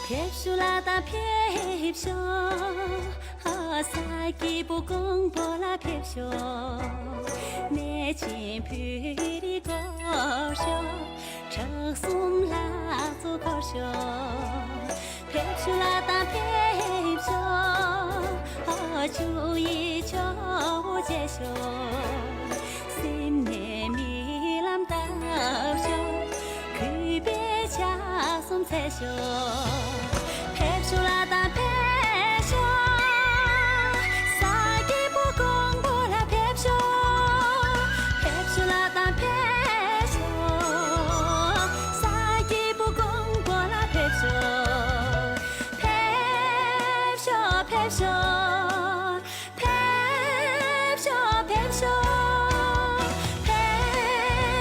뵙쇼라다 뵙쇼 살기보 공보라 뵙쇼 내 진풀이 거쇼 적숨라도 거쇼 뵙쇼라다 뵙쇼 주의 저제쇼 심내 미람 답쇼 그배 자손 세쇼 뵙쇼라다 뵙쇼 사기보 공보라 뵙쇼 뵙쇼라다 뵙쇼 사기보 공보라 뵙쇼 뵙쇼 뵙쇼 뵙쇼 뵙쇼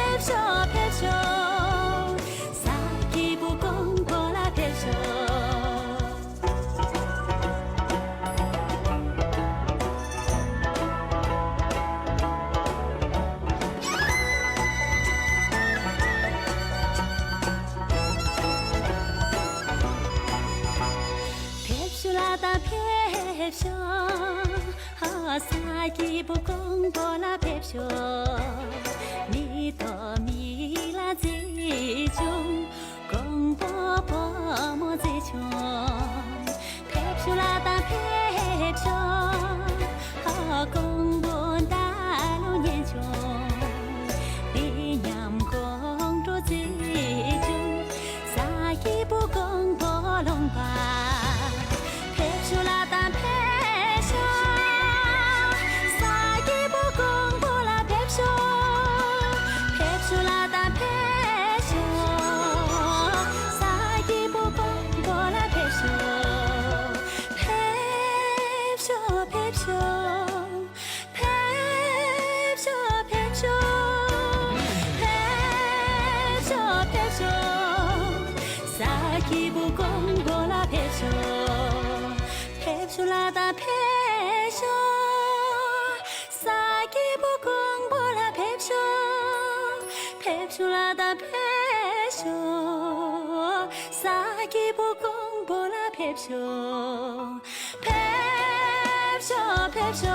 뵙쇼 뵙쇼 사기보 공보라 뵙쇼 뵙쇼라다 뵙쇼 사기보 공보라 뵙쇼 미더 미라지중 공보 보모지중 뵙쇼라다 뵙쇼 공보 달로 년중 리냠 공도지중 사기보 공보 롱바 뵙쇼라다 뵙쇼 사기보 공보라 뵙쇼 뵙쇼라다 뵙쇼 사기보 공보라 뵙쇼 뵙쇼 뵙쇼 뵙쇼 뵙쇼 뵙쇼 뵙쇼 사기보 공보라 뵙쇼 뵙쇼라다 뵙쇼 사기보 공보라 뵙쇼 뵙쇼라다 뵙쇼 사기보 공보라 뵙쇼 뵙쇼 뵙쇼